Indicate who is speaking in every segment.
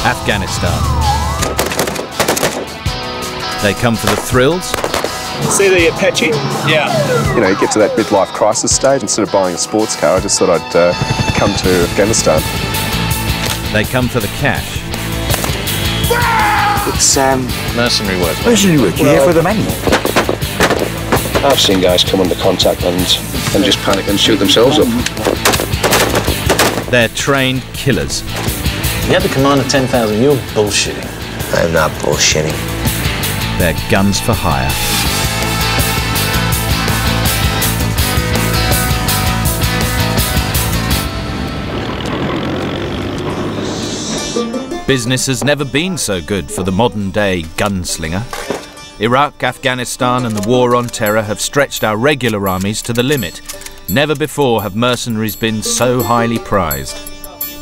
Speaker 1: Afghanistan. They come for the thrills.
Speaker 2: See the Apache?
Speaker 3: Yeah.
Speaker 4: You know, you get to that midlife crisis stage. Instead of buying a sports car, I just thought I'd come to Afghanistan.
Speaker 1: They come for the cash.
Speaker 3: It's mercenary work.
Speaker 5: Mercenary work, you're here for the money.
Speaker 2: I've seen guys come under contact and just panic and shoot themselves up.
Speaker 1: They're trained killers.
Speaker 3: You had the command of 10,000, you're bullshitting.
Speaker 5: I'm not bullshitting.
Speaker 1: They're guns for hire. Business has never been so good for the modern-day gunslinger. Iraq, Afghanistan and the war on terror have stretched our regular armies to the limit. Never before have mercenaries been so highly prized.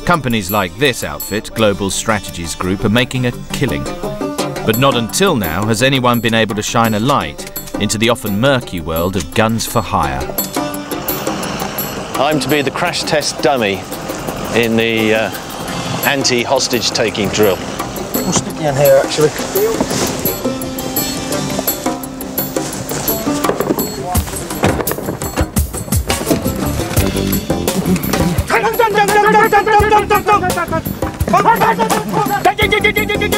Speaker 1: Companies like this outfit, Global Strategies Group, are making a killing. But not until now has anyone been able to shine a light into the often murky world of guns for hire.
Speaker 3: I'm to be the crash test dummy in the anti-hostage taking drill.
Speaker 5: We'll stick you in here, actually.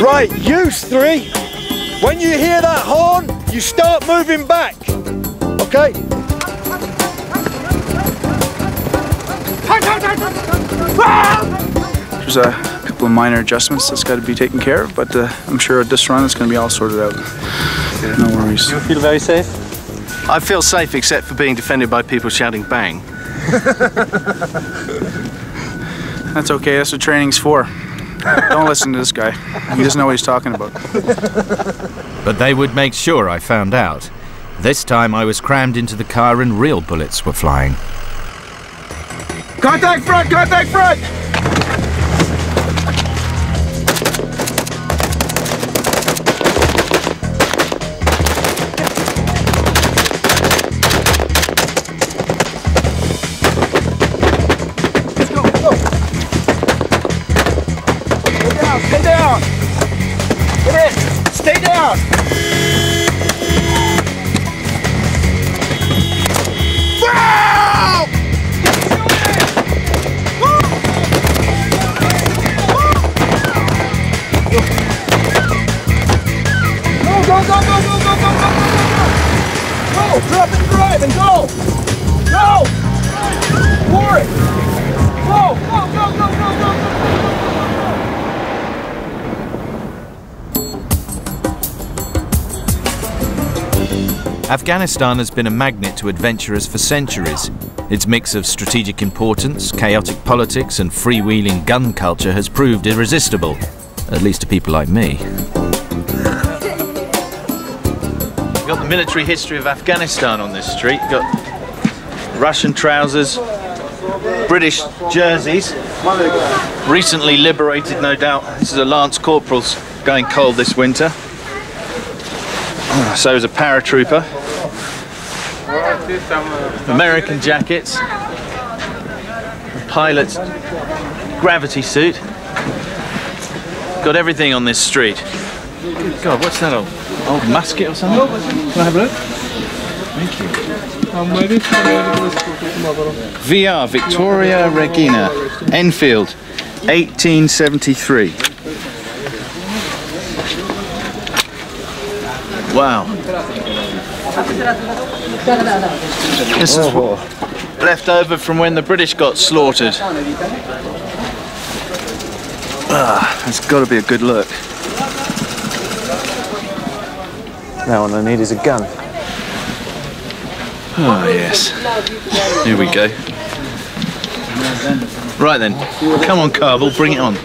Speaker 6: Right, you three, when you hear that horn, you start moving back, okay?
Speaker 7: There's a couple of minor adjustments that's got to be taken care of, but I'm sure at this run it's going to be all sorted out. No worries.
Speaker 3: You feel very safe?
Speaker 8: I feel safe except for being defended by people shouting bang.
Speaker 7: That's okay, that's what training's for. Don't listen to this guy. He doesn't know what he's talking about.
Speaker 1: But they would make sure I found out. This time I was crammed into the car and real bullets were flying.
Speaker 6: Contact front, contact front! Stay down! Wow! Go! Drop and drive and go! Go! For it! Go! Go!
Speaker 1: Afghanistan has been a magnet to adventurers for centuries. Its mix of strategic importance, chaotic politics and freewheeling gun culture has proved irresistible, at least to people like me.
Speaker 8: You've got the military history of Afghanistan on this street. You've got Russian trousers, British jerseys, recently liberated, no doubt. This is a Lance Corporal's going cold this winter. So is a paratrooper. American jackets. A pilot's gravity suit. Got everything on this street. God, what's that old musket or something? Can I have a look? Thank you. VR, Victoria Regina, Enfield, 1873. Wow. This is left over from when the British got slaughtered. That's got to be a good look.
Speaker 3: Now all I need is a gun.
Speaker 8: Oh yes. Here we go. Right then. Come on, Kabul, bring it on.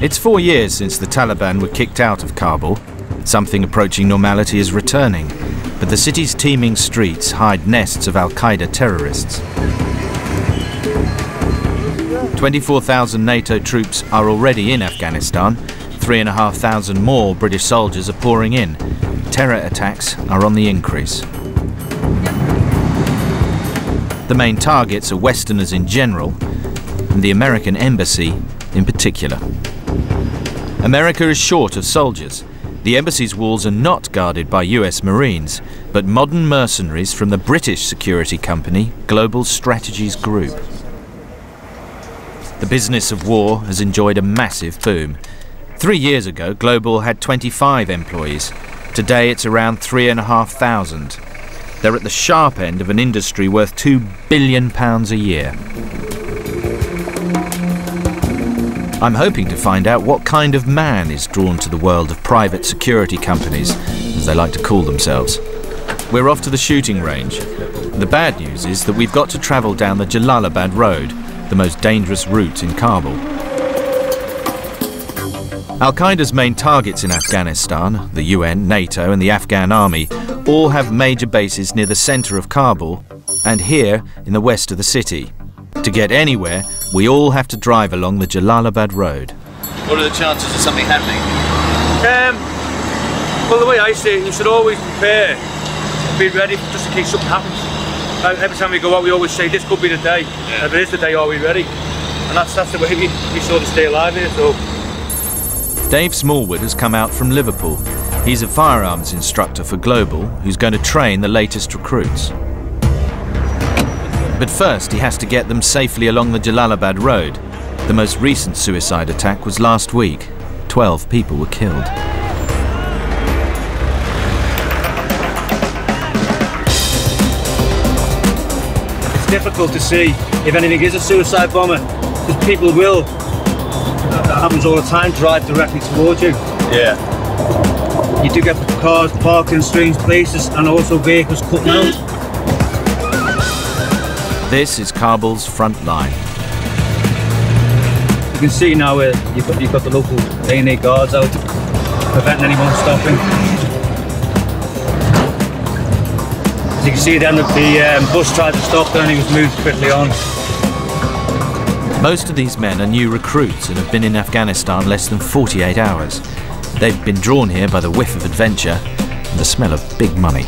Speaker 1: It's 4 years since the Taliban were kicked out of Kabul. Something approaching normality is returning, but the city's teeming streets hide nests of Al-Qaeda terrorists. 24,000 NATO troops are already in Afghanistan. 3,500 more British soldiers are pouring in. Terror attacks are on the increase. The main targets are Westerners in general, and the American embassy in particular. America is short of soldiers. The embassy's walls are not guarded by US Marines, but modern mercenaries from the British security company Global Strategies Group. The business of war has enjoyed a massive boom. 3 years ago, Global had 25 employees. Today it's around 3,500. They're at the sharp end of an industry worth £2 billion a year. I'm hoping to find out what kind of man is drawn to the world of private security companies, as they like to call themselves. We're off to the shooting range. The bad news is that we've got to travel down the Jalalabad road, the most dangerous route in Kabul. Al-Qaeda's main targets in Afghanistan, the UN, NATO and the Afghan army, all have major bases near the centre of Kabul and here in the west of the city. To get anywhere, we all have to drive along the Jalalabad road.
Speaker 8: What are the chances of something happening?
Speaker 6: Well, the way I see it, you should always prepare, be ready just in case something happens. Every time we go out, we always say, this could be the day. Yeah. If it is the day, are we ready? And that's the way we sort of stay alive here. So.
Speaker 1: Dave Smallwood has come out from Liverpool. He's a firearms instructor for Global, who's going to train the latest recruits. But first, he has to get them safely along the Jalalabad road. The most recent suicide attack was last week. 12 people were killed.
Speaker 6: It's difficult to see if anything is a suicide bomber, because people will, that happens all the time, drive directly towards you.
Speaker 8: Yeah.
Speaker 6: You do get cars parked in strange places and also vehicles cutting out.
Speaker 1: This is Kabul's front line.
Speaker 6: You can see now where you've got the local A&A guards out, preventing anyone stopping. As you can see then, the bus tried to stop and he was moved quickly on.
Speaker 1: Most of these men are new recruits and have been in Afghanistan less than 48 hours. They've been drawn here by the whiff of adventure and the smell of big money.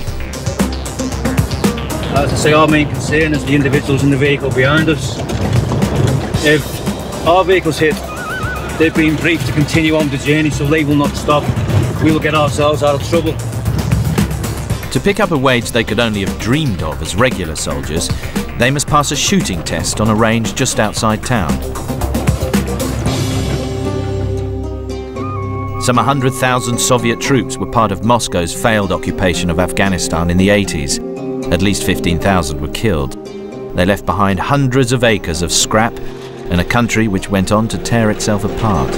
Speaker 6: As I say, our main concern is the individuals in the vehicle behind us. If our vehicle's hit, they've been briefed to continue on the journey, so they will not stop. We will get ourselves out of trouble.
Speaker 1: To pick up a wage they could only have dreamed of as regular soldiers, they must pass a shooting test on a range just outside town. Some 100,000 Soviet troops were part of Moscow's failed occupation of Afghanistan in the 80s. At least 15,000 were killed. They left behind hundreds of acres of scrap and a country which went on to tear itself apart.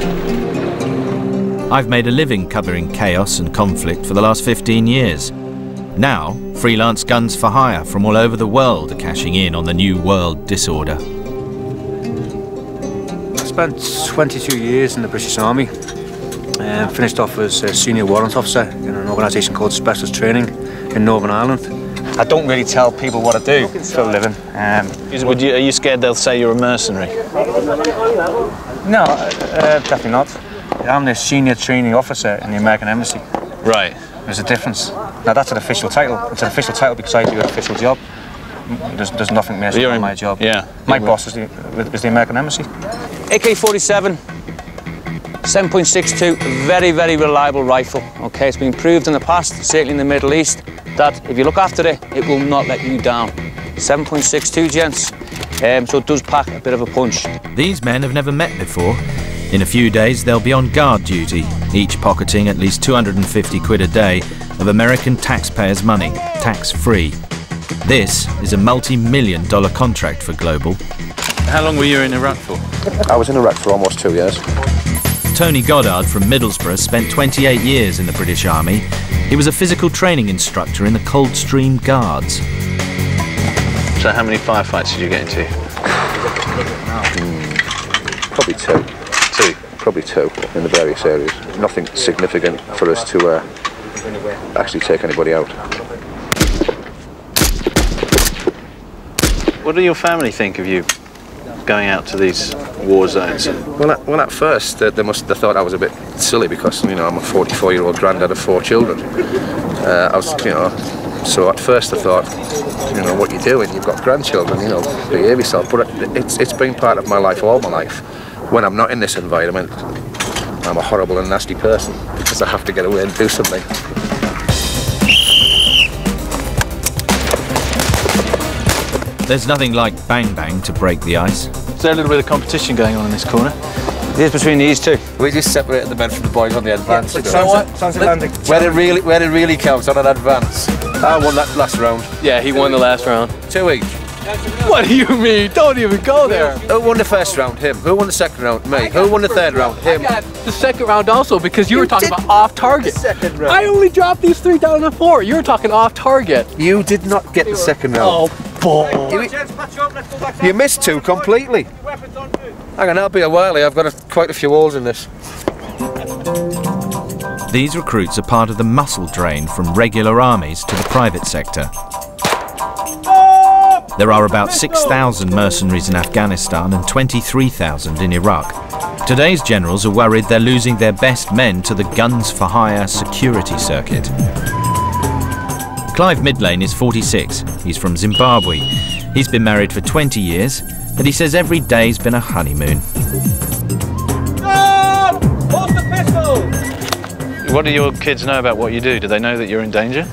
Speaker 1: I've made a living covering chaos and conflict for the last 15 years. Now, freelance guns for hire from all over the world are cashing in on the new world disorder.
Speaker 5: I spent 22 years in the British Army and finished off as a senior warrant officer in an organisation called Specialist Training in Northern Ireland. I don't really tell people what I do for a living.
Speaker 3: Are you scared they'll say you're a mercenary?
Speaker 5: No, definitely not. I'm the senior training officer in the American Embassy.
Speaker 3: Right.
Speaker 5: There's a difference. Now that's an official title. It's an official title because I do an official job. There's nothing mercenary in my job.
Speaker 3: Yeah.
Speaker 5: My boss is the American Embassy. AK-47, 7.62, very, very reliable rifle. Okay, it's been proved in the past, certainly in the Middle East, that if you look after it, it will not let you down. 7.62, gents. So it does pack a bit of a punch.
Speaker 1: These men have never met before. In a few days, they'll be on guard duty, each pocketing at least 250 quid a day of American taxpayers' money, tax-free. This is a multi-million-dollar contract for Global.
Speaker 8: How long were you in Iraq for?
Speaker 2: I was in Iraq for almost 2 years.
Speaker 1: Tony Goddard from Middlesbrough spent 28 years in the British Army. He was a physical training instructor in the Coldstream Guards.
Speaker 3: So how many firefights did you get into?
Speaker 2: Probably two. Probably two in the various areas. Nothing significant for us to actually take anybody out.
Speaker 3: What do your family think of you going out to these war zones?
Speaker 2: Well, at first they must have thought I was a bit silly because I'm a 44-year-old granddad of 4 children. So at first I thought, what you're doing, you've got grandchildren, behave yourself. But it's been part of my life all my life. when I'm not in this environment, I'm a horrible and nasty person because I have to get away and do something.
Speaker 1: There's nothing like bang bang to break the ice.
Speaker 8: Is there a little bit of competition going on in this corner?
Speaker 5: It is between these two.
Speaker 2: We just separated the men from the boys on the advance.
Speaker 5: Where
Speaker 2: it really counts on an advance. I won that last round.
Speaker 9: Yeah, he won the last round.
Speaker 2: 2 each.
Speaker 9: What do you mean? Don't even go there.
Speaker 2: Who won the first round? Him. Who won the second round? Me. Who won the third round? Him.
Speaker 9: The second round also, because you were talking about off target.
Speaker 2: Second round.
Speaker 9: I only dropped these 3 down to 4. You were talking off target.
Speaker 2: You did not get the second round.
Speaker 9: Oh, boy.
Speaker 2: You missed 2 completely. Hang on, I'll be a while. I've got quite a few holes in this.
Speaker 1: These recruits are part of the muscle drain from regular armies to the private sector. There are about 6,000 mercenaries in Afghanistan and 23,000 in Iraq. Today's generals are worried they're losing their best men to the Guns for Hire security circuit. Clive Midlane is 46. He's from Zimbabwe. He's been married for 20 years, and he says every day's been a honeymoon.
Speaker 6: Hold the pistol!
Speaker 8: What do your kids know about what you do? Do they know that you're in danger?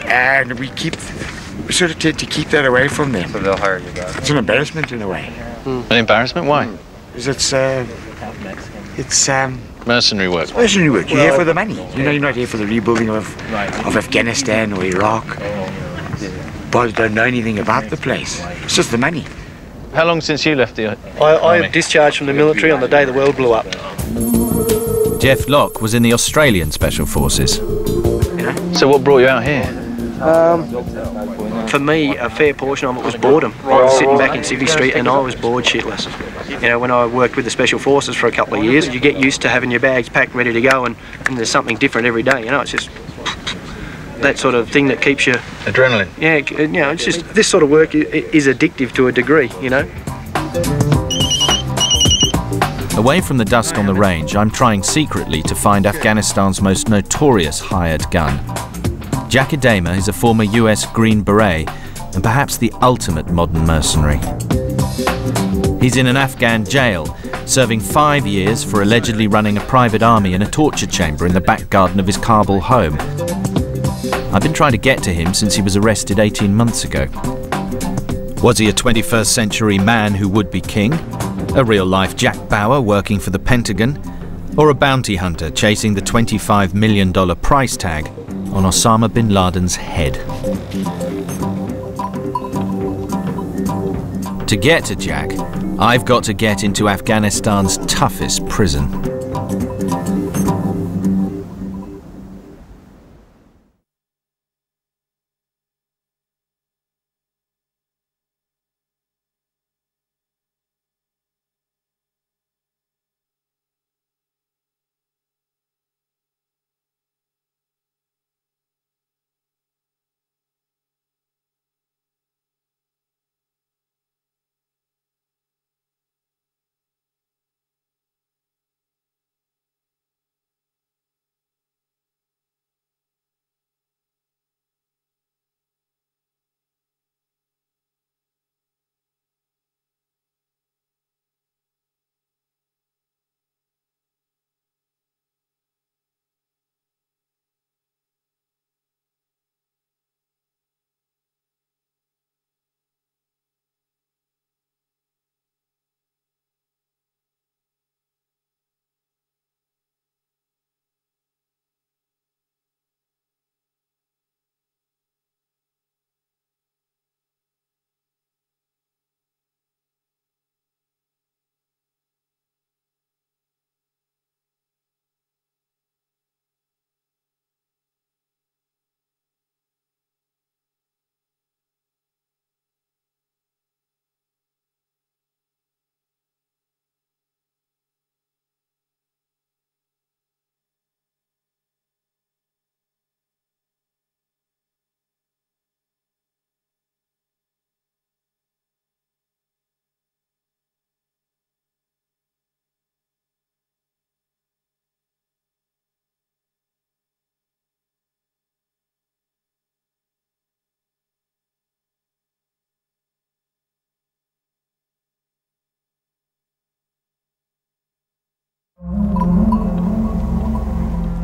Speaker 10: And we sort of tend to keep that away from them.
Speaker 5: So they'll hire you guys.
Speaker 10: It's an embarrassment in a way.
Speaker 8: An embarrassment? Why?
Speaker 10: Because it's
Speaker 8: Mercenary work.
Speaker 10: mercenary work. You're here for the money. You know, you're not here for the rebuilding of Afghanistan or Iraq. Boys don't know anything about the place. It's just the money.
Speaker 8: How long since you left the
Speaker 11: I discharged from the military on the day the world blew up.
Speaker 1: Jeff Locke was in the Australian Special Forces.
Speaker 8: So what brought you out here?
Speaker 11: For me, a fair portion of it was boredom. I was sitting back in Civvy Street and I was bored shitless. You know, when I worked with the Special Forces for a couple of years, you get used to having your bags packed ready to go and there's something different every day, you know, it's just that sort of thing that keeps you...
Speaker 8: Adrenaline?
Speaker 11: Yeah, you know, it's just, this sort of work is addictive to a degree, you know.
Speaker 1: Away from the dust on the range, I'm trying secretly to find Afghanistan's most notorious hired gun. Jack Idema is a former US Green Beret and perhaps the ultimate modern mercenary. He's in an Afghan jail, serving 5 years for allegedly running a private army in a torture chamber in the back garden of his Kabul home. I've been trying to get to him since he was arrested 18 months ago. Was he a 21st century man who would be king? A real-life Jack Bauer working for the Pentagon? Or a bounty hunter chasing the $25 million price tag on Osama bin Laden's head? To get to Jack, I've got to get into Afghanistan's toughest prison.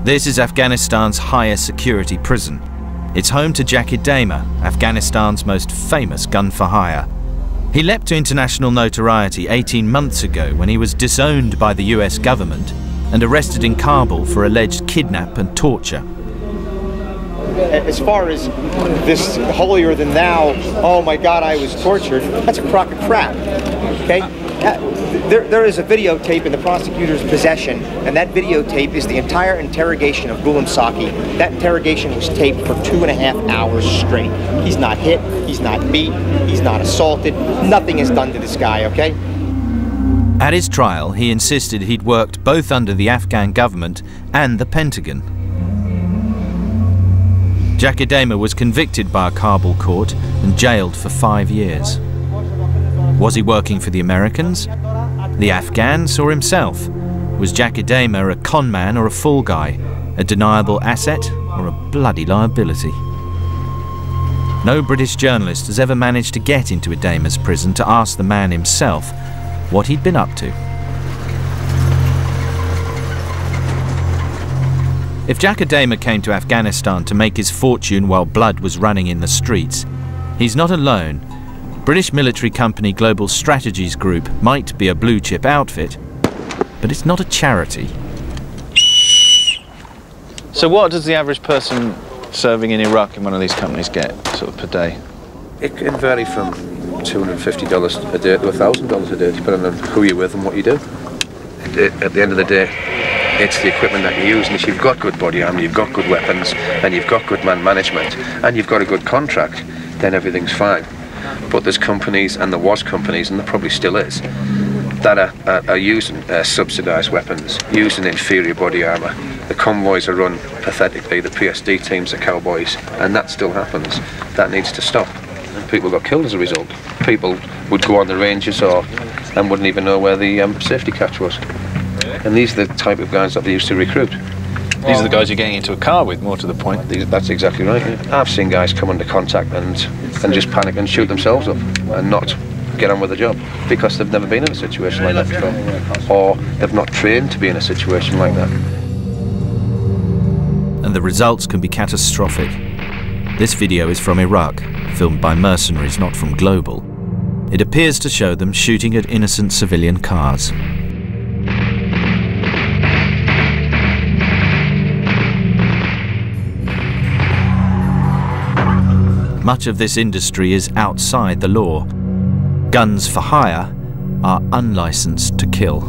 Speaker 1: This is Afghanistan's higher security prison. It's home to Jack Idema, Afghanistan's most famous gun for hire. He leapt to international notoriety 18 months ago when he was disowned by the US government and arrested in Kabul for alleged kidnap and torture.
Speaker 12: As far as this holier than thou, oh my God, I was tortured, that's a crock of crap, okay? There is a videotape in the prosecutor's possession, and that videotape is the entire interrogation of Ghulam Saki. That interrogation was taped for 2.5 hours straight. He's not hit, he's not beat, he's not assaulted, nothing is done to this guy, okay?
Speaker 1: At his trial, he insisted he'd worked both under the Afghan government and the Pentagon. Jack Idema was convicted by a Kabul court and jailed for 5 years. Was he working for the Americans, the Afghans, or himself? Was Jack Idema a con man or a fool guy, a deniable asset or a bloody liability? No British journalist has ever managed to get into Idema's prison to ask the man himself what he'd been up to. If Jack Idema came to Afghanistan to make his fortune while blood was running in the streets, he's not alone. British military company Global Strategies Group might be a blue-chip outfit, but it's not a charity.
Speaker 8: So what does the average person serving in Iraq in one of these companies get, sort of per day?
Speaker 2: It can vary from $250 a day to $1,000 a day, depending on who you're with and what you do. At the end of the day, it's the equipment that you use, and if you've got good body armour, you've got good weapons, and you've got good man management, and you've got a good contract, then everything's fine. But there's companies, and there was companies, and there probably still is, that are using subsidised weapons, using inferior body armour. The convoys are run pathetically, the PSD teams are cowboys, and that still happens. That needs to stop. And people got killed as a result. People would go on the ranges and wouldn't even know where the safety catch was. And these are the type of guys that they used to recruit.
Speaker 8: These are the guys you're getting into a car with, more to the point.
Speaker 2: That's exactly right. Yeah. I've seen guys come under contact and just panic and shoot themselves up and not get on with the job because they've never been in a situation like that before, or they've not trained to be in a situation like that.
Speaker 1: And the results can be catastrophic. This video is from Iraq, filmed by mercenaries not from Global. It appears to show them shooting at innocent civilian cars. Much of this industry is outside the law. Guns for hire are unlicensed to kill.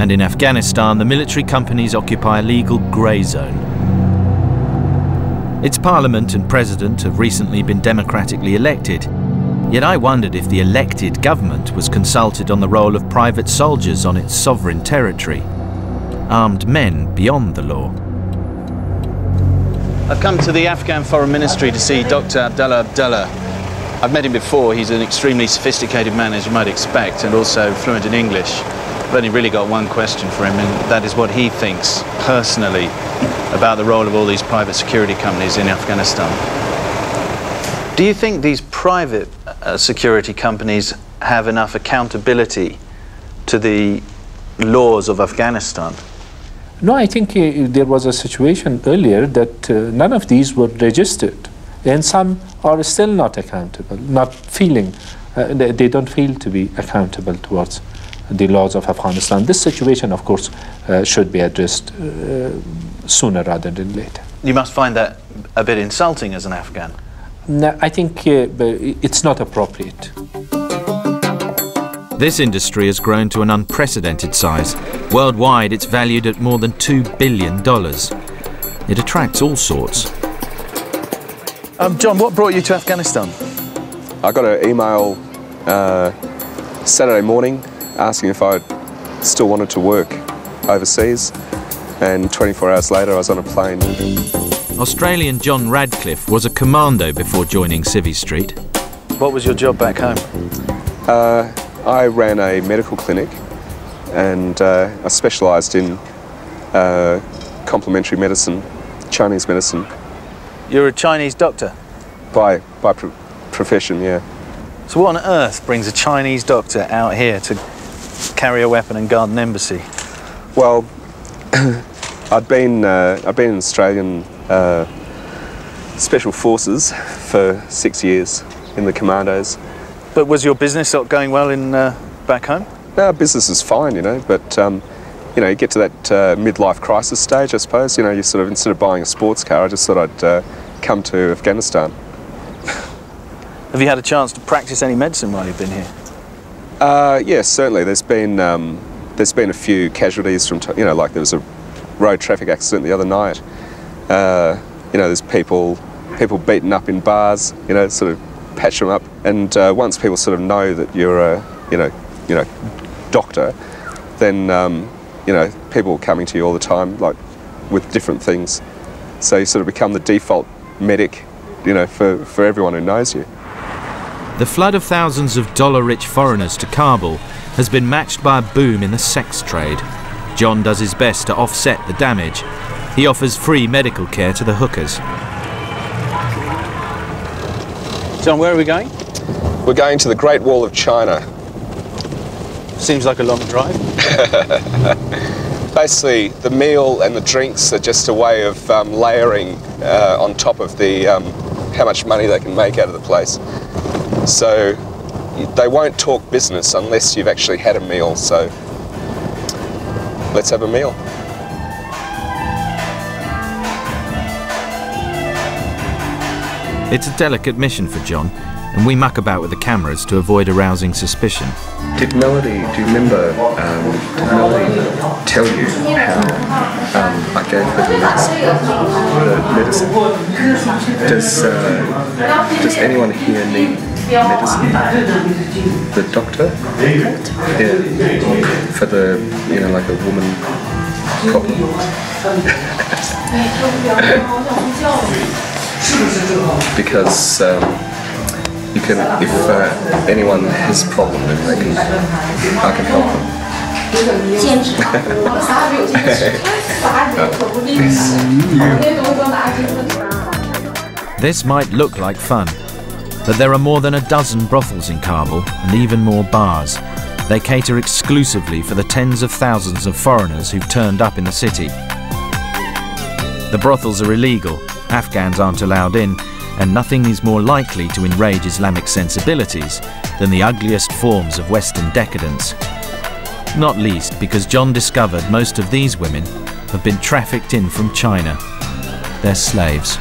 Speaker 1: And in Afghanistan, the military companies occupy a legal grey zone. Its parliament and president have recently been democratically elected, yet I wondered if the elected government was consulted on the role of private soldiers on its sovereign territory, armed men beyond the law.
Speaker 8: I've come to the Afghan Foreign Ministry to see Dr. Abdullah. I've met him before. He's an extremely sophisticated man, as you might expect, and also fluent in English. I've only really got one question for him, and that is what he thinks, personally, about the role of all these private security companies in Afghanistan. Do you think these private security companies have enough accountability to the laws of Afghanistan?
Speaker 13: No, I think there was a situation earlier that none of these were registered, and some are still not accountable, not feeling, they don't feel to be accountable towards the laws of Afghanistan. This situation, of course, should be addressed sooner rather than later.
Speaker 8: You must find that a bit insulting as an Afghan.
Speaker 13: No, I think it's not appropriate.
Speaker 1: This industry has grown to an unprecedented size. Worldwide, it's valued at more than $2 billion. It attracts all sorts.
Speaker 8: John, what brought you to Afghanistan?
Speaker 4: I got an email Saturday morning asking if I still wanted to work overseas, and 24 hours later I was on a plane.
Speaker 1: Australian John Radcliffe was a commando before joining Civvy Street.
Speaker 8: What was your job back home?
Speaker 4: I ran a medical clinic, and I specialised in complementary medicine, Chinese medicine.
Speaker 8: You're a Chinese doctor?
Speaker 4: By profession, yeah.
Speaker 8: So what on earth brings a Chinese doctor out here to carry a weapon and guard an embassy?
Speaker 4: Well, I'd been in Australian Special Forces for 6 years in the commandos.
Speaker 8: But was your business not going well in back home?
Speaker 4: No, business is fine, you know, but you know, you get to that midlife crisis stage, I suppose. You know, you sort of, instead of buying a sports car, I just thought I'd come to Afghanistan.
Speaker 8: Have you had a chance to practice any medicine while you've been here?
Speaker 4: Yes, certainly. There's been a few casualties from, you know, like there was a road traffic accident the other night. You know, there's people beaten up in bars. You know, sort of patch them up. And once people sort of know that you're a, you know, doctor, then you know, people coming to you all the time, like with different things. So you sort of become the default medic, you know, for everyone who knows you.
Speaker 1: The flood of thousands of dollar-rich foreigners to Kabul has been matched by a boom in the sex trade. John does his best to offset the damage. He offers free medical care to the hookers.
Speaker 8: John, where are we going?
Speaker 4: We're going to the Great Wall of China.
Speaker 8: Seems like a long drive.
Speaker 4: Basically, the meal and the drinks are just a way of layering on top of the how much money they can make out of the place. So they won't talk business unless you've actually had a meal. So let's have a meal.
Speaker 1: It's a delicate mission for John, and we muck about with the cameras to avoid arousing suspicion.
Speaker 4: Did Melody, do you remember, did Melody tell you how I gave her the medicine? Does anyone here need medicine? The doctor? Yeah. For the, you know, like a woman problem? Because you can, if anyone has a problem, then I can help
Speaker 1: them. This might look like fun, but there are more than a dozen brothels in Kabul and even more bars. They cater exclusively for the tens of thousands of foreigners who've turned up in the city. The brothels are illegal, Afghans aren't allowed in, and nothing is more likely to enrage Islamic sensibilities than the ugliest forms of Western decadence. Not least because John discovered most of these women have been trafficked in from China. They're slaves.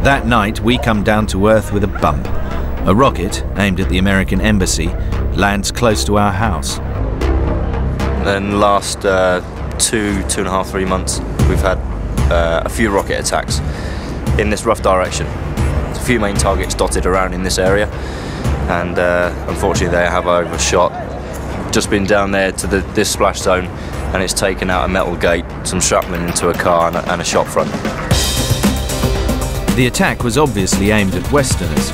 Speaker 1: That night, we come down to earth with a bump. A rocket, aimed at the American embassy, lands close to our house.
Speaker 14: In the last 2.5, 3 months, we've had a few rocket attacks in this rough direction. There's a few main targets dotted around in this area, and unfortunately they have overshot. Just been down there to this splash zone, and it's taken out a metal gate, some shrapnel into a car and a shop front.
Speaker 1: The attack was obviously aimed at Westerners.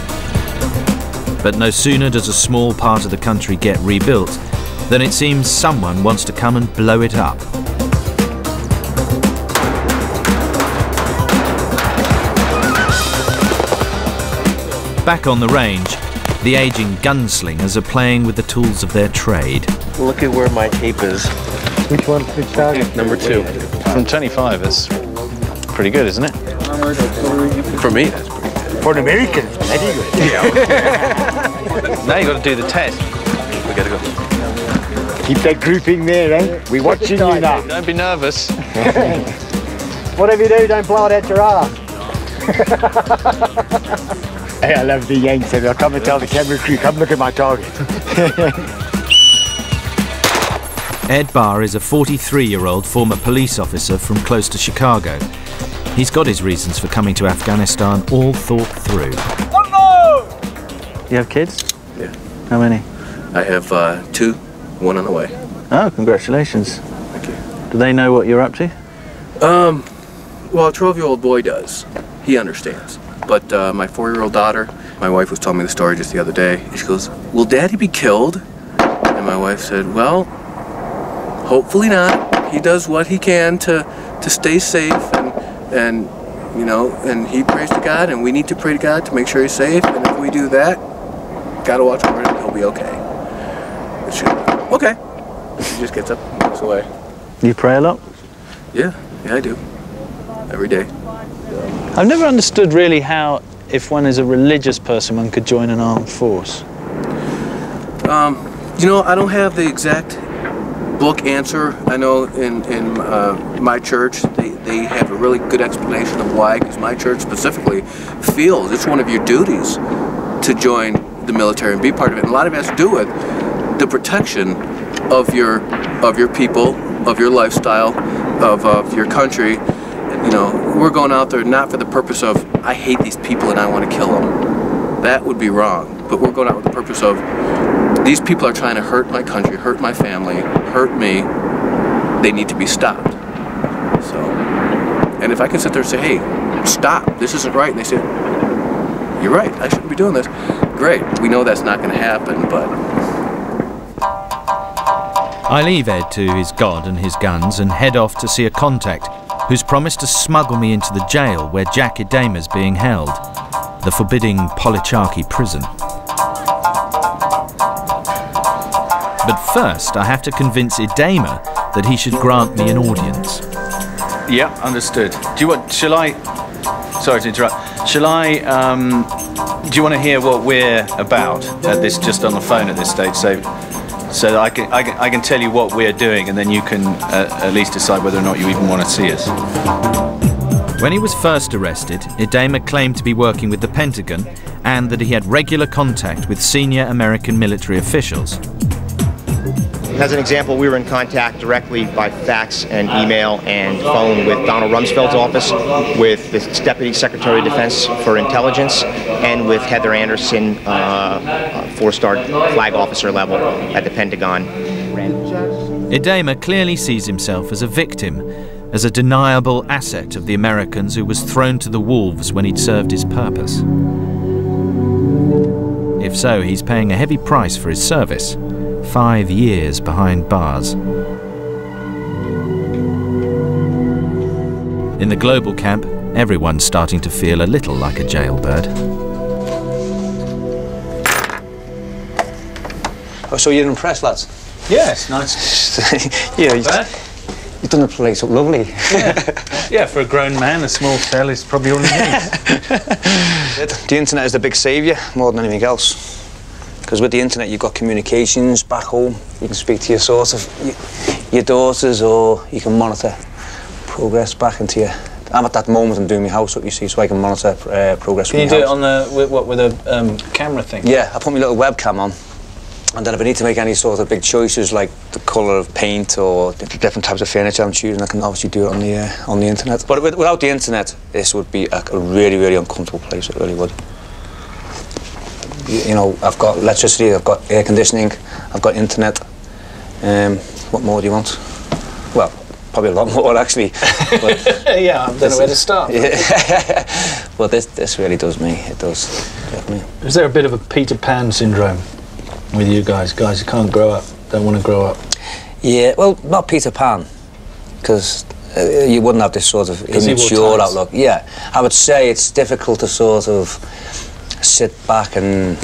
Speaker 1: But no sooner does a small part of the country get rebuilt than it seems someone wants to come and blow it up. Back on the range, the aging gunslingers are playing with the tools of their trade.
Speaker 3: Look at where my tape is.
Speaker 9: Which one? Which target?
Speaker 3: Number 2.
Speaker 8: From 25, it's pretty good, isn't it?
Speaker 3: For me, that's pretty good.
Speaker 10: For an American, very good.
Speaker 8: Now you got to do the test.
Speaker 3: We gotta go.
Speaker 10: Keep that grouping there, eh? We're watching you now.
Speaker 8: Don't be nervous.
Speaker 12: Whatever you do, don't blow it out your ass.
Speaker 10: Hey, I love the Yanks. I'll come and tell the camera crew, come look at my target.
Speaker 1: Ed Barr is a 43-year-old former police officer from close to Chicago. He's got his reasons for coming to Afghanistan all thought through.
Speaker 8: You have kids?
Speaker 14: Yeah.
Speaker 8: How many?
Speaker 14: I have 2, 1 on the way.
Speaker 8: Oh, congratulations.
Speaker 14: Thank you.
Speaker 8: Do they know what you're up to?
Speaker 14: Well, a 12-year-old boy does. He understands.
Speaker 2: but my 4-year-old daughter, my wife was telling me the story just the other day. She goes, "Will Daddy be killed?" And my wife said, "Well, hopefully not. He does what he can to stay safe, and you know, and he prays to God, and we need to pray to God to make sure he's safe. And if we do that, gotta watch over him. He'll be okay." And she goes, "Okay." And she just gets up and walks away.
Speaker 8: You pray a lot?
Speaker 2: Yeah, I do. Every day.
Speaker 8: I've never understood really how, if one is a religious person, one could join an armed force.
Speaker 2: You know, I don't have the exact book answer. I know in my church they have a really good explanation of why, because my church specifically feels it's one of your duties to join the military and be part of it. And a lot of it has to do with the protection of your people, of your lifestyle, of your country. You know, we're going out there not for the purpose of, I hate these people and I want to kill them. That would be wrong. But we're going out with the purpose of, these people are trying to hurt my country, hurt my family, hurt me. They need to be stopped. So, and if I can sit there and say, "Hey, stop, this isn't right," and they say, "You're right, I shouldn't be doing this," great. We know that's not going to happen, but...
Speaker 1: I leave Ed to his God and his guns and head off to see a contact who's promised to smuggle me into the jail where Jack Idema's being held, the forbidding Polecharki prison. But first, I have to convince Idema that he should grant me an audience.
Speaker 8: Yeah, understood. Do you want, shall I, sorry to interrupt, shall I, do you want to hear what we're about at this, just on the phone at this stage, so that I can tell you what we're doing, and then you can at least decide whether or not you even want to see us.
Speaker 1: When he was first arrested, Idema claimed to be working with the Pentagon and that he had regular contact with senior American military officials.
Speaker 12: As an example, we were in contact directly by fax and email and phone with Donald Rumsfeld's office, with the Deputy Secretary of Defense for Intelligence, and with Heather Anderson, 4-star flag officer level at the Pentagon.
Speaker 1: Idema clearly sees himself as a victim, as a deniable asset of the Americans who was thrown to the wolves when he'd served his purpose. If so, he's paying a heavy price for his service. 5 years behind bars. In the global camp, everyone's starting to feel a little like a jailbird.
Speaker 15: Oh, so you're impressed, lads?
Speaker 8: Yeah, it's nice.
Speaker 15: Yeah, you've done the place up lovely.
Speaker 8: Yeah, for a grown man, a small cell is probably all he needs.
Speaker 15: The internet is the big saviour, more than anything else. Because with the internet, you've got communications back home. You can speak to your sort of your daughters, or you can monitor progress back into your. I'm at that moment I'm doing my house up, you see, so I can monitor progress.
Speaker 8: Can you do it on the with a camera thing?
Speaker 15: Yeah, I put my little webcam on, and then if I need to make any sort of big choices, like the colour of paint or the different types of furniture I'm choosing, I can obviously do it on the internet. But without the internet, this would be a really, really uncomfortable place. It really would. You know, I've got electricity, I've got air conditioning, I've got internet. What more do you want? Well, probably a lot more actually. But
Speaker 8: yeah, I don't know where to start.
Speaker 15: Yeah. Well, this really does me. It does, definitely.
Speaker 8: Is there a bit of a Peter Pan syndrome with you guys? Guys who can't grow up, don't want to grow up?
Speaker 15: Yeah, well, not Peter Pan, because you wouldn't have this sort of immature outlook. Yeah, I would say it's difficult to sort of sit back and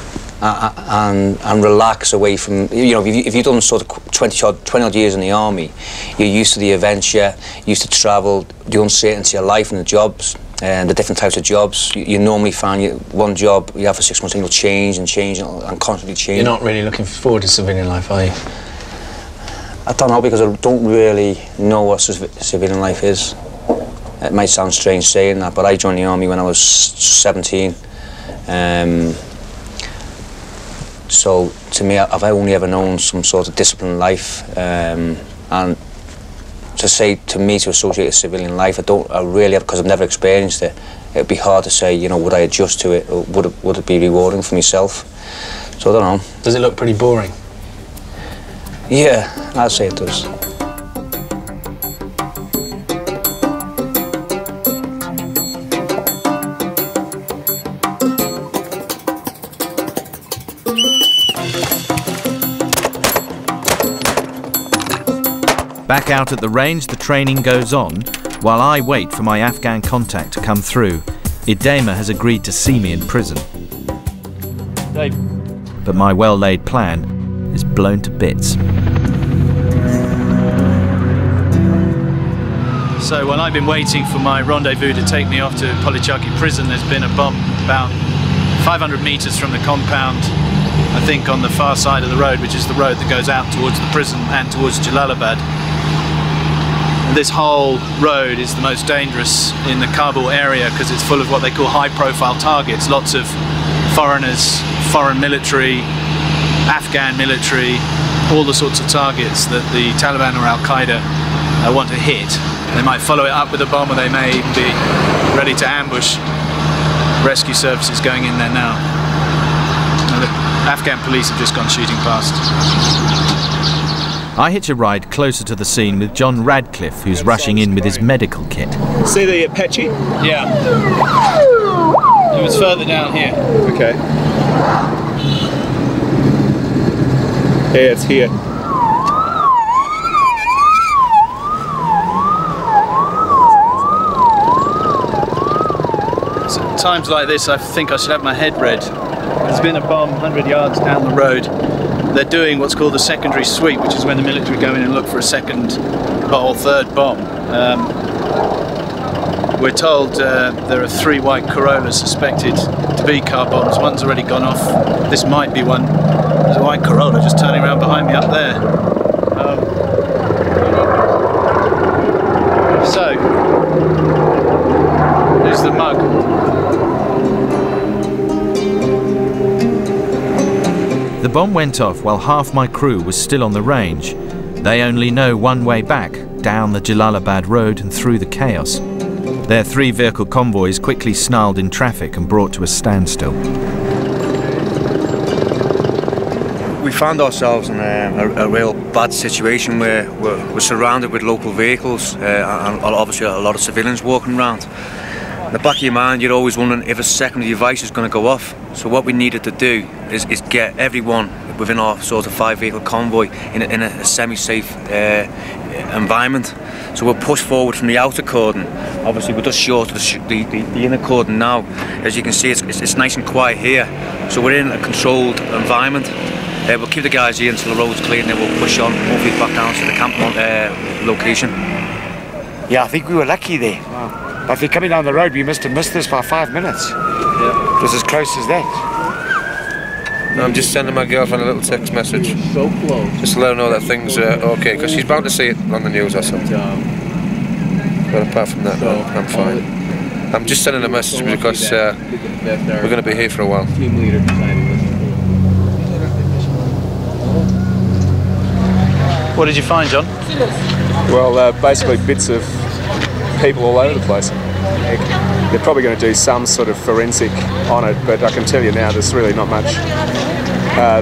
Speaker 15: relax away from, you know, if you've done sort of 20 odd years in the army, you're used to the adventure, used to travel, the uncertainty of life and the jobs and the different types of jobs. You normally find one job you have for 6 months and it'll change and change and constantly change.
Speaker 8: You're not really looking forward to civilian life, are you?
Speaker 15: I don't know, because I don't really know what civilian life is. It might sound strange saying that, but I joined the army when I was 17. So to me, I've only ever known some sort of disciplined life, and to say to me to associate a civilian life, I really, because I've never experienced it. It'd be hard to say, you know, would I adjust to it, or would it be rewarding for myself? So I don't know.
Speaker 8: Does it look pretty boring?
Speaker 15: Yeah, I'd say it does.
Speaker 1: Back out at the range, the training goes on, while I wait for my Afghan contact to come through. Idema has agreed to see me in prison.
Speaker 8: Dave.
Speaker 1: But my well-laid plan is blown to bits.
Speaker 8: So while I've been waiting for my rendezvous to take me off to Polecharki prison, there's been a bomb about 500 metres from the compound, I think on the far side of the road, which is the road that goes out towards the prison and towards Jalalabad. And this whole road is the most dangerous in the Kabul area because it's full of what they call high-profile targets. Lots of foreigners, foreign military, Afghan military, all the sorts of targets that the Taliban or Al-Qaeda want to hit. They might follow it up with a bomb, or they may even be ready to ambush. Rescue services going in there now. And the Afghan police have just gone shooting past.
Speaker 1: I hitch a ride closer to the scene with John Radcliffe, who's rushing in with his medical kit.
Speaker 16: See the Apache?
Speaker 8: Yeah. It was further down here.
Speaker 16: Okay. Yeah, it's here.
Speaker 8: At times like this, I think I should have my head read. There's been a bomb 100 yards down the road. They're doing what's called the secondary sweep, which is when the military go in and look for a second or third bomb. We're told there are 3 white Corollas suspected to be car bombs. One's already gone off. This might be one. There's a white Corolla just turning around behind me up there. So, there's the mug.
Speaker 1: The bomb went off while half my crew was still on the range. They only know one way back, down the Jalalabad road and through the chaos. Their 3-vehicle convoys quickly snarled in traffic and brought to a standstill.
Speaker 5: We found ourselves in a real bad situation where we're surrounded with local vehicles and obviously a lot of civilians walking around. In the back of your mind, you're always wondering if a secondary device is going to go off. So what we needed to do is get everyone within our sort of 5-vehicle convoy in a semi-safe environment. So we're pushed forward from the outer cordon. Obviously we're just short of the inner cordon now. As you can see, it's nice and quiet here. So we're in a controlled environment. We'll keep the guys here until the road's clear, and then we'll push on, hopefully back down to the camp location.
Speaker 10: Yeah, I think we were lucky there. Wow. But if you're coming down the road, we must have missed this by 5 minutes. Yeah. It was as close as that.
Speaker 2: I'm just sending my girlfriend a little text message.
Speaker 8: So close.
Speaker 2: Just to let her know that things are okay, because she's bound to see it on the news or something. But apart from that, no, I'm fine. I'm just sending a message because we're going to be here for a while.
Speaker 8: What did you find, John?
Speaker 4: Well, basically bits of people all over the place. They're probably going to do some sort of forensic on it, but I can tell you now there's really not much.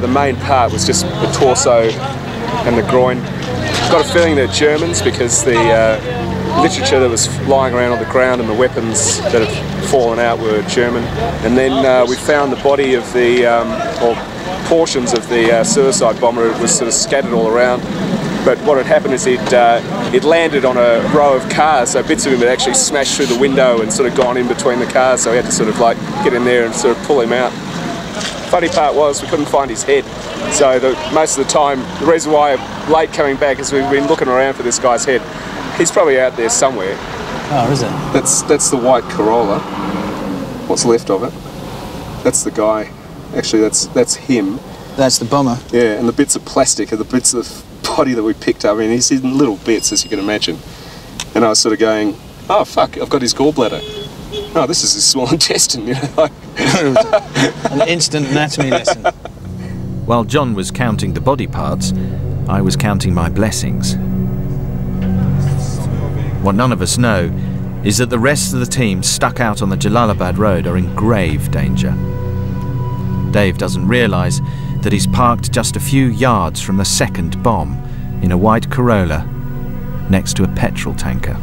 Speaker 4: The main part was just the torso and the groin. Got a feeling they're Germans because the literature that was lying around on the ground and the weapons that had fallen out were German. And then we found the body of the, or portions of the suicide bomber. It was sort of scattered all around. But what had happened is it landed on a row of cars, so bits of him had actually smashed through the window and sort of gone in between the cars, so we had to sort of like get in there and sort of pull him out. Funny part was we couldn't find his head, so most of the time, the reason why I'm late coming back is we've been looking around for this guy's head. He's probably out there somewhere.
Speaker 8: Oh, is it?
Speaker 4: That's the white Corolla. What's left of it? That's the guy. Actually, that's him.
Speaker 7: That's the bomber.
Speaker 4: Yeah, and the bits of plastic are the bits of body that we picked up. I mean, he's in little bits, as you can imagine. And I was sort of going, oh fuck, I've got his gallbladder. Oh, this is his small intestine, you know. Like
Speaker 8: an instant anatomy lesson.
Speaker 1: While John was counting the body parts, I was counting my blessings. What none of us know is that the rest of the team stuck out on the Jalalabad road are in grave danger. Dave doesn't realise that he's parked just a few yards from the second bomb in a white Corolla next to a petrol tanker.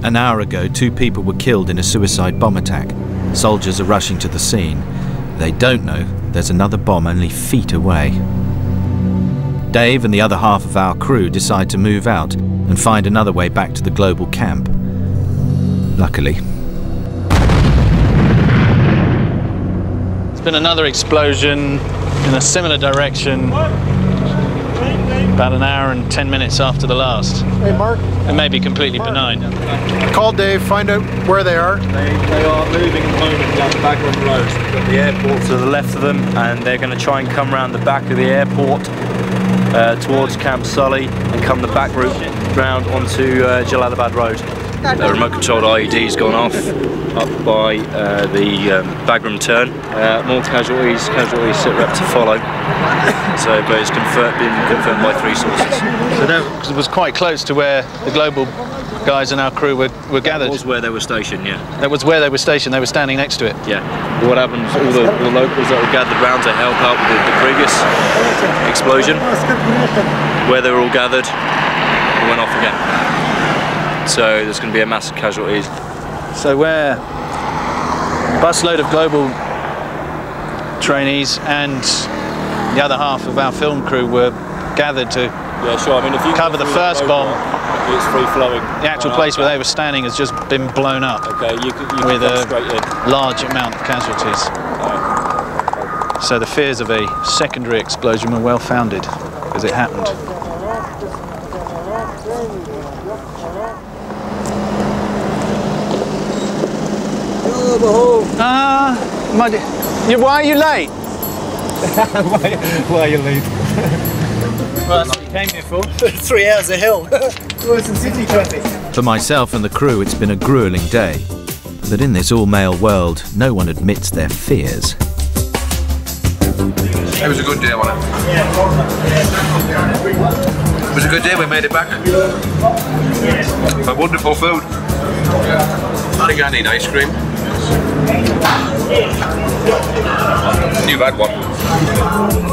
Speaker 1: An hour ago, 2 people were killed in a suicide bomb attack. Soldiers are rushing to the scene. They don't know there's another bomb only feet away. Dave and the other half of our crew decide to move out and find another way back to the global camp. Luckily.
Speaker 8: There's been another explosion in a similar direction about an hour and 10 minutes after the last.
Speaker 17: Hey, Mark.
Speaker 8: It may be completely benign.
Speaker 17: Call Dave, find out where they are.
Speaker 14: They are moving at the moment down the back of the road. We've got the airport to the left of them, and they're going to try and come around the back of the airport towards Camp Sully and come the back route round onto Jalalabad Road. The remote-controlled IED's gone off up by the Bagram turn. More casualties sit rep to follow. So, but it's been confirmed by 3 sources.
Speaker 8: So that was quite close to where the global guys and our crew were gathered.
Speaker 14: That was where they were stationed, yeah.
Speaker 8: That was where they were stationed. They were standing next to it.
Speaker 14: Yeah. What happened? All the locals that were gathered round to help out with the previous explosion, where they were all gathered, it went off again. So there's going to be a massive casualties.
Speaker 8: So where a busload of global trainees and the other half of our film crew were gathered to
Speaker 14: if you
Speaker 8: cover the first bomb,
Speaker 14: it's free flowing.
Speaker 8: The actual place where they were standing has just been blown up.
Speaker 14: Okay, you
Speaker 8: with a large amount of casualties. So the fears of a secondary explosion were well founded, because it happened. Why are you late?
Speaker 17: Why are you late?
Speaker 8: Well, that's what you came here for.
Speaker 17: 3 hours of hell. Worse than Sydney traffic.
Speaker 1: For myself and the crew, it's been a grueling day. But in this all-male world, no one admits their fears.
Speaker 2: It was a good day, wasn't it? It was a good day, we made it back. But wonderful food. I think I need ice cream. You've had one.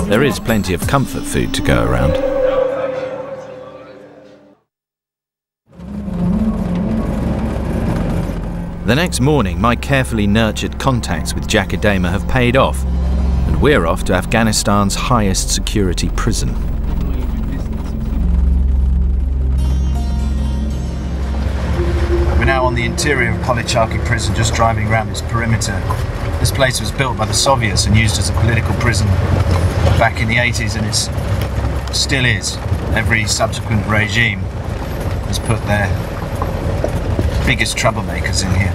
Speaker 1: There is plenty of comfort food to go around. The next morning, my carefully nurtured contacts with Jack Idema have paid off, and we're off to Afghanistan's highest security prison.
Speaker 18: We're now on the interior of Polecharki prison, just driving around its perimeter. This place was built by the Soviets and used as a political prison back in the 80s, and it still is. Every subsequent regime has put their biggest troublemakers in here.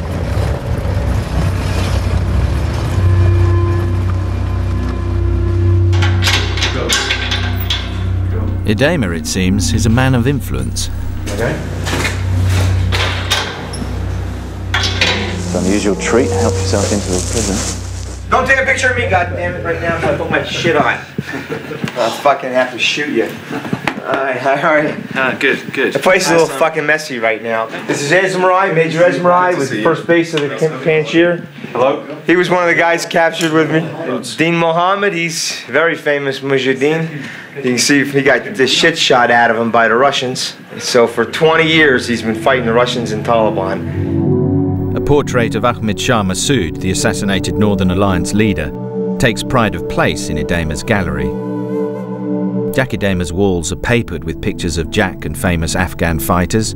Speaker 1: Idema, it seems, is a man of influence.
Speaker 8: Okay. It's an unusual treat. Help yourself into the prison.
Speaker 12: Don't take a picture of me, goddammit, right now, so I put my shit on. I'll fucking have to shoot you. Alright, how are you?
Speaker 8: Good, good.
Speaker 12: The place is a little fucking messy right now. This is Esmarai, Major Esmarai, with the first base of the Panjshir. Hello. He was one of the guys captured with me. Din Mohammed, he's very famous Mujahideen. You can see he got the shit shot out of him by the Russians. So for 20 years he's been fighting the Russians and Taliban.
Speaker 1: A portrait of Ahmed Shah Massoud, the assassinated Northern Alliance leader, takes pride of place in Idema's gallery. Jack Idema's walls are papered with pictures of Jack and famous Afghan fighters,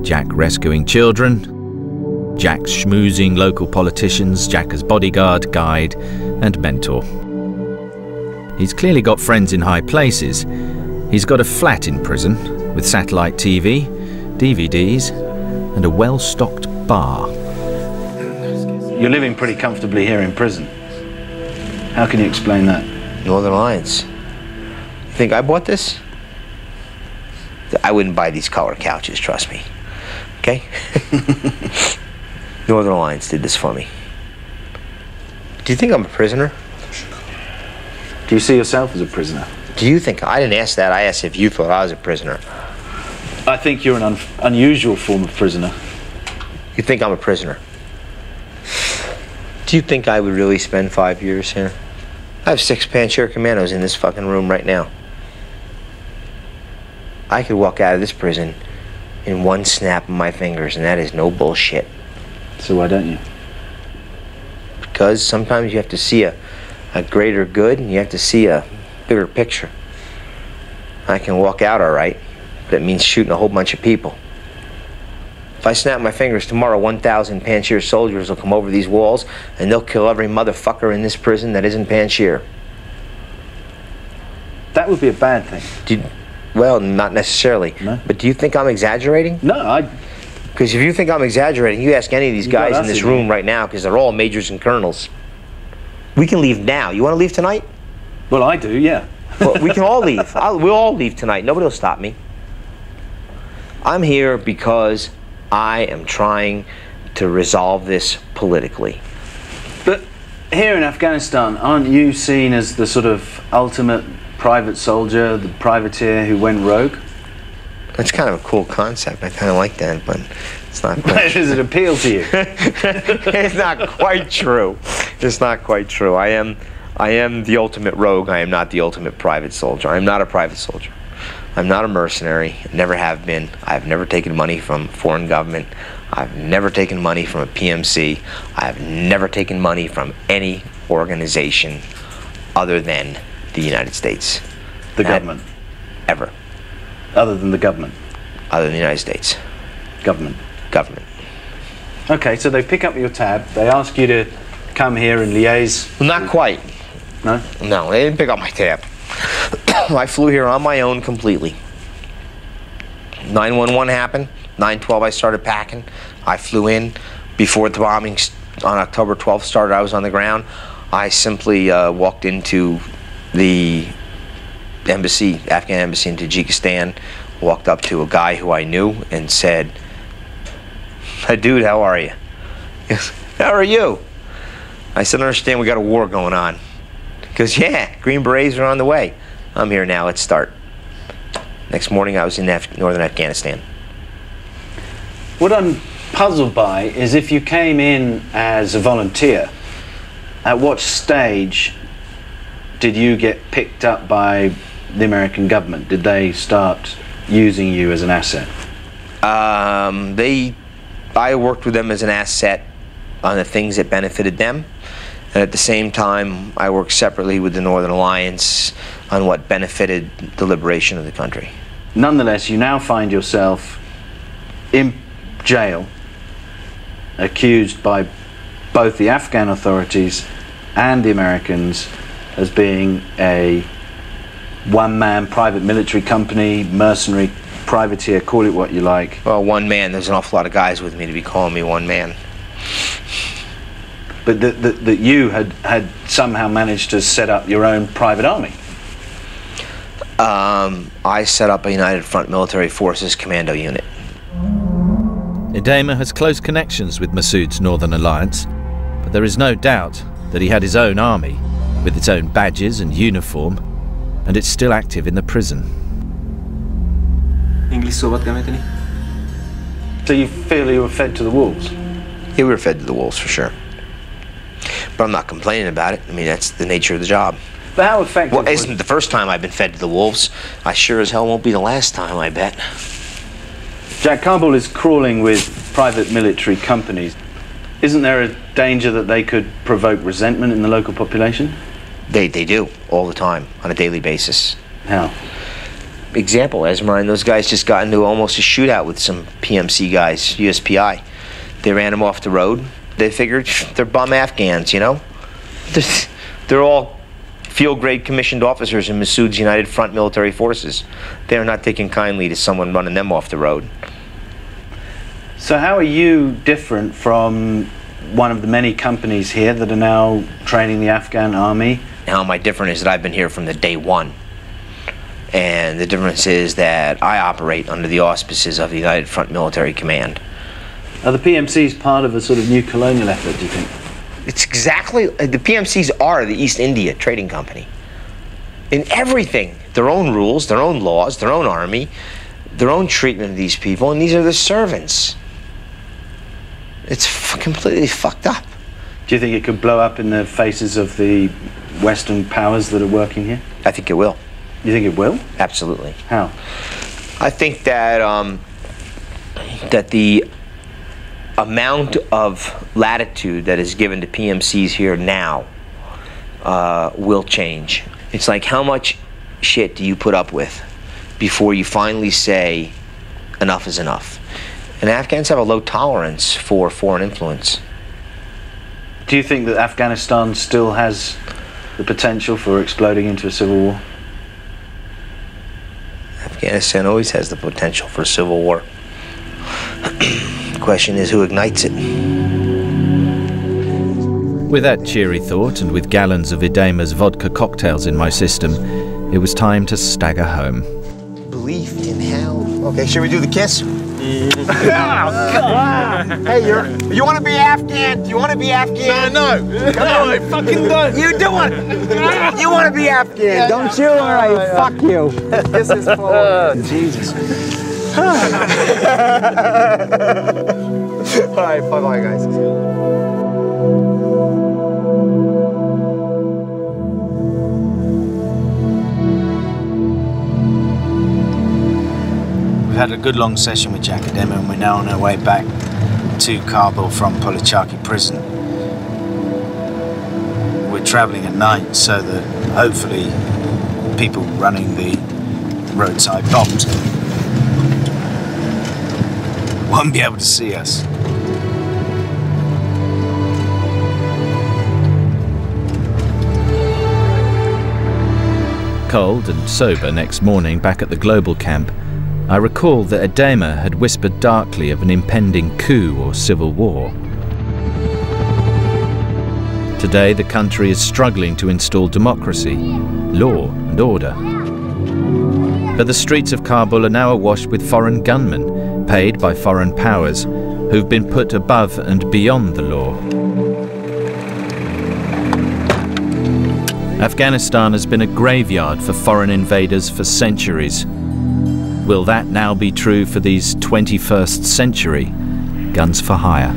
Speaker 1: Jack rescuing children, Jack schmoozing local politicians, Jack as bodyguard, guide and mentor. He's clearly got friends in high places. He's got a flat in prison with satellite TV, DVDs and a well-stocked bar.
Speaker 18: You're living pretty comfortably here in prison. How can you explain that?
Speaker 12: Northern Alliance. You think I bought this? I wouldn't buy these color couches, trust me. Okay? Northern Alliance did this for me. Do you think I'm a prisoner?
Speaker 18: Do you see yourself as a prisoner?
Speaker 12: Do you think? I didn't ask that. I asked if you thought I was a prisoner.
Speaker 18: I think you're an unusual form of prisoner.
Speaker 12: You think I'm a prisoner? Do you think I would really spend 5 years here? I have 6 Panjshir commandos in this fucking room right now. I could walk out of this prison
Speaker 19: in one snap of my fingers, and that is no bullshit.
Speaker 3: So why don't you?
Speaker 19: Because sometimes you have to see a greater good, and you have to see a bigger picture. I can walk out all right, but it means shooting a whole bunch of people. If I snap my fingers tomorrow, 1,000 Panjshir soldiers will come over these walls, and they'll kill every motherfucker in this prison that isn't Panjshir.
Speaker 3: That would be a bad thing.
Speaker 19: Well, not necessarily.
Speaker 3: No?
Speaker 19: But do you think I'm exaggerating?
Speaker 3: No,
Speaker 19: Because if you think I'm exaggerating, you ask any of these guys in this room right now, because they're all majors and colonels. We can leave now. You want to leave tonight?
Speaker 3: Well, I do, yeah.
Speaker 19: Well, we can all leave. We'll all leave tonight. Nobody will stop me. I'm here because I am trying to resolve this politically.
Speaker 3: But here in Afghanistan, aren't you seen as the sort of ultimate private soldier, the privateer who went rogue?
Speaker 19: That's kind of a cool concept. I kind of like that, but it's not quite
Speaker 3: Does it appeal to you?
Speaker 19: It's not quite true. It's not quite true. I am the ultimate rogue. I am not the ultimate private soldier. I am not a private soldier. I'm not a mercenary. Never have been. I've never taken money from foreign government. I've never taken money from a PMC. I've never taken money from any organization other than the United States.
Speaker 3: The government?
Speaker 19: Ever.
Speaker 3: Other than the government?
Speaker 19: Other than the United States.
Speaker 3: Government?
Speaker 19: Government.
Speaker 3: Okay, so they pick up your tab, they ask you to come here and liaise.
Speaker 19: Well, not quite.
Speaker 3: No?
Speaker 19: No, they didn't pick up my tab. I flew here on my own completely. 9/11 happened. 9/12 I started packing. I flew in. Before the bombing on October 12th started, I was on the ground. I simply walked into the embassy, Afghan embassy in Tajikistan, walked up to a guy who I knew and said, "Hey, dude, how are you?" He goes, "How are you?" I said, "I understand we got a war going on." He goes, "Yeah, Green Berets are on the way. I'm here now, let's start." Next morning I was in northern Afghanistan.
Speaker 3: What I'm puzzled by is if you came in as a volunteer, at what stage did you get picked up by the American government? Did they start using you as an asset?
Speaker 19: I worked with them as an asset on the things that benefited them, and at the same time I worked separately with the Northern Alliance on what benefited the liberation of the country.
Speaker 3: Nonetheless, you now find yourself in jail, accused by both the Afghan authorities and the Americans as being a one-man private military company, mercenary, privateer, call it what you like.
Speaker 19: Well, one man, there's an awful lot of guys with me to be calling me one man.
Speaker 3: But that you had somehow managed to set up your own private army.
Speaker 19: I set up a United Front Military Forces commando unit.
Speaker 1: Idema has close connections with Massoud's Northern Alliance, but there is no doubt that he had his own army, with its own badges and uniform, and it's still active in the prison.
Speaker 5: English sobat kami.
Speaker 3: So you feel you were fed to the wolves?
Speaker 19: Yeah, we were fed to the wolves for sure. But I'm not complaining about it. I mean, that's the nature of the job.
Speaker 3: But how effective?
Speaker 19: Well, it isn't the first time I've been fed to the wolves. I sure as hell won't be the last time, I bet.
Speaker 3: Jack, Kabul is crawling with private military companies. Isn't there a danger that they could provoke resentment in the local population?
Speaker 19: They do, all the time, on a daily basis.
Speaker 3: How?
Speaker 19: Example, Esmerine, those guys just got into almost a shootout with some PMC guys, USPI. They ran them off the road. They figured they're bum Afghans, you know? They're all field-grade commissioned officers in Massoud's United Front Military Forces. They're not taking kindly to someone running them off the road.
Speaker 3: So how are you different from one of the many companies here that are now training the Afghan army?
Speaker 19: How am I different is that I've been here from the day one. And the difference is that I operate under the auspices of the United Front Military Command.
Speaker 3: Are the PMCs part of a sort of new colonial effort, do you think?
Speaker 19: It's exactly, the PMCs are the East India Trading Company. In everything, their own rules, their own laws, their own army, their own treatment of these people, and these are the servants. It's completely fucked up.
Speaker 3: Do you think it could blow up in the faces of the Western powers that are working here?
Speaker 19: I think it will.
Speaker 3: You think it will?
Speaker 19: Absolutely.
Speaker 3: How?
Speaker 19: I think that that the amount of latitude that is given to PMCs here now will change. It's like, how much shit do you put up with before you finally say enough is enough? And Afghans have a low tolerance for foreign influence.
Speaker 3: Do you think that Afghanistan still has the potential for exploding into a civil war?
Speaker 19: Afghanistan always has the potential for a civil war. The question is, who ignites it?
Speaker 1: With that cheery thought, and with gallons of Idema's vodka cocktails in my system, it was time to stagger home.
Speaker 12: Belief in hell. Okay, should we do the kiss? Oh, God. Hey, you want to be Afghan? Do you want to be Afghan? No. Come on.
Speaker 17: I fucking don't.
Speaker 12: You do want. You want to be Afghan, don't you? All right, fuck you. This is for Jesus. All right, bye-bye, guys.
Speaker 18: We've had a good long session with Jack Idema, and we're now on our way back to Kabul from Polecharki prison. We're travelling at night so that hopefully people running the roadside bombs won't be able to see us.
Speaker 1: Cold and sober next morning back at the global camp, I recall that Idema had whispered darkly of an impending coup or civil war. Today the country is struggling to install democracy, law and order. But the streets of Kabul are now awash with foreign gunmen, paid by foreign powers, who've been put above and beyond the law. Afghanistan has been a graveyard for foreign invaders for centuries. Will that now be true for these 21st century guns for hire?